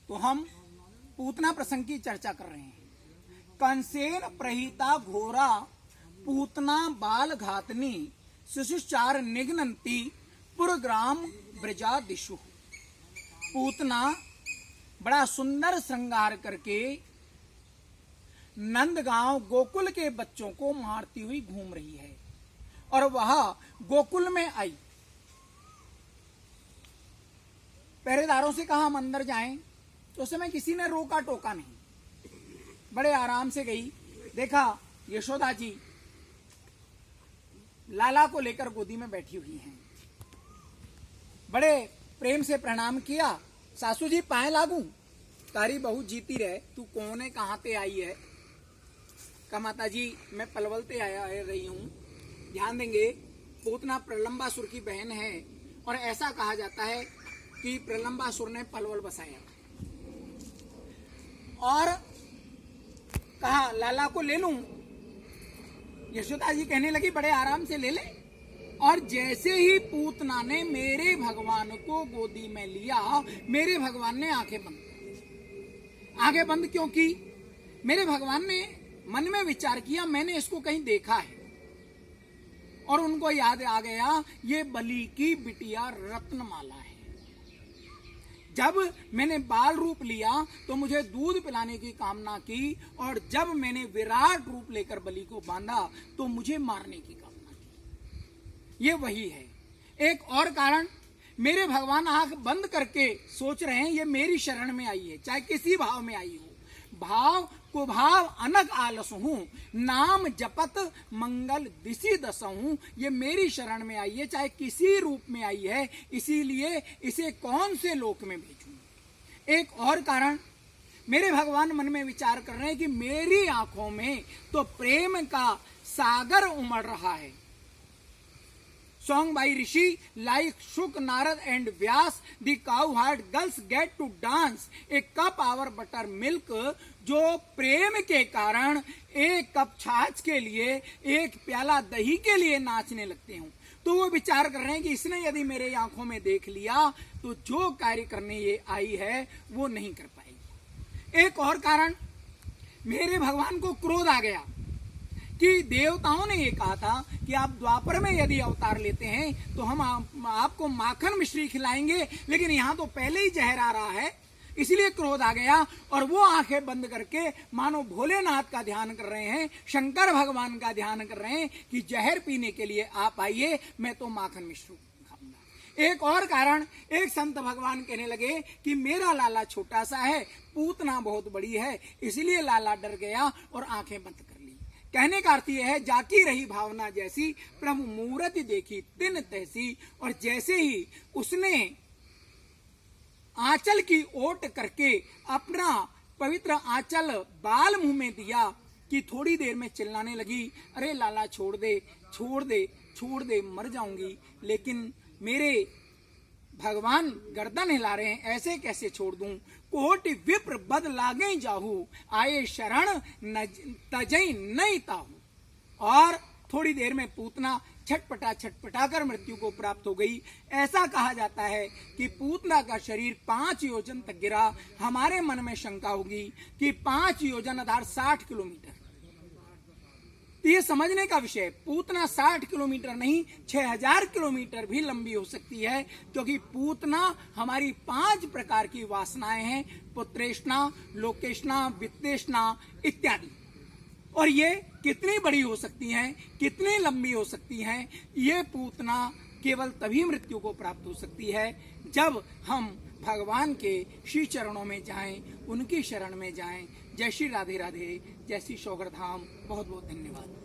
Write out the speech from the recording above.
तो हम पूतना प्रसंग की चर्चा कर रहे हैं। कंसेन प्रहिता घोरा पूतना बाल घातनी शिशुचार निघ्नन्ति पुरग्राम ब्रजादिशु। पूतना बड़ा सुंदर श्रृंगार करके नंदगांव गोकुल के बच्चों को मारती हुई घूम रही है और वह गोकुल में आई। पहरेदारों से कहा हम अंदर जाएं, तो उस समय किसी ने रोका टोका नहीं, बड़े आराम से गई। देखा यशोदा जी लाला को लेकर गोदी में बैठी हुई हैं। बड़े प्रेम से प्रणाम किया। सासू जी पाए लागू, तारी बहू जीती रहे, तू कौन है, कहाँ पे आई है? कहा माता जी मैं पलवल से आया रही हूँ। ध्यान देंगे पूतना प्रलंबासुर की बहन है और ऐसा कहा जाता है कि प्रलंबासुर ने पलवल बसाया। और कहा लाला को ले लूं। यशोदा जी कहने लगी बड़े आराम से ले ले। और जैसे ही पूतना ने मेरे भगवान को गोदी में लिया, मेरे भगवान ने आंखें बंद। आंखें बंद क्यों की? मेरे भगवान ने मन में विचार किया मैंने इसको कहीं देखा है, और उनको याद आ गया ये बलि की बिटिया रत्नमाला है। जब मैंने बाल रूप लिया तो मुझे दूध पिलाने की कामना की, और जब मैंने विराट रूप लेकर बलि को बांधा तो मुझे मारने की कामना की। ये वही है। एक और कारण, मेरे भगवान आंख बंद करके सोच रहे हैं ये मेरी शरण में आई है, चाहे किसी भाव में आई हो। भाव कुभाव अनग आलस हूं, नाम जपत मंगल दिशि दसहूं। ये मेरी शरण में आई है, चाहे किसी रूप में आई है, इसीलिए इसे कौन से लोक में भेजूं। एक और कारण, मेरे भगवान मन में विचार कर रहे हैं कि मेरी आंखों में तो प्रेम का सागर उमड़ रहा है। Song by Rishi, like Shuk, Narad and Vyas, the cowherd girls get to dance a cup our butter milk। जो प्रेम के कारण एक कप छाछ के लिए, एक प्याला दही के लिए नाचने लगते हूँ, तो वो विचार कर रहे हैं कि इसने यदि मेरे आंखों में देख लिया तो जो कार्य करने ये आई है वो नहीं कर पाएगी। एक और कारण, मेरे भगवान को क्रोध आ गया कि देवताओं ने ये कहा था कि आप द्वापर में यदि अवतार लेते हैं तो हम आपको माखन मिश्री खिलाएंगे, लेकिन यहाँ तो पहले ही जहर आ रहा है। इसलिए क्रोध आ गया और वो आंखें बंद करके मानो भोलेनाथ का ध्यान कर रहे हैं, शंकर भगवान का ध्यान कर रहे हैं कि जहर पीने के लिए आप आइए, मैं तो माखन मिश्री खाऊंगा। एक और कारण, एक संत भगवान कहने लगे कि मेरा लाला छोटा सा है, पूतना बहुत बड़ी है, इसलिए लाला डर गया और आंखें बंद कर ली। कहने का अर्थ यह है, जाकी रही भावना जैसी, प्रभु मूर्ति देखी तिन तैसी। और जैसे ही उसने आंचल की ओट करके अपना पवित्र आंचल बाल मुंह में दिया कि थोड़ी देर में चिल्लाने लगी, अरे लाला छोड़ दे छोड़ दे छोड़ दे, मर जाऊंगी। लेकिन मेरे भगवान गर्दन हिला रहे हैं, ऐसे कैसे छोड़ दूं। कोटि विप्र बद लागे जाहू, आए शरण तजई नहीं ताहू। और थोड़ी देर में पूतना छटपटा कर मृत्यु को प्राप्त हो गई। ऐसा कहा जाता है कि पूतना का शरीर 5 योजन तक गिरा। हमारे मन में शंका होगी कि 5 योजन अर्थात 60 किलोमीटर, तो ये समझने का विषय, पूतना 60 किलोमीटर नहीं 6000 किलोमीटर भी लंबी हो सकती है, क्योंकि पूतना हमारी 5 प्रकार की वासनाएं हैं, पुत्रेष्णा, लोकेष्णा, वित्तेष्णा इत्यादि। और ये कितनी बड़ी हो सकती हैं, कितनी लंबी हो सकती हैं, ये पूतना केवल तभी मृत्यु को प्राप्त हो सकती है जब हम भगवान के श्री चरणों में जाएं, उनकी शरण में जाएं। जय श्री राधे राधे, जय श्री शौगर धाम। बहुत बहुत धन्यवाद।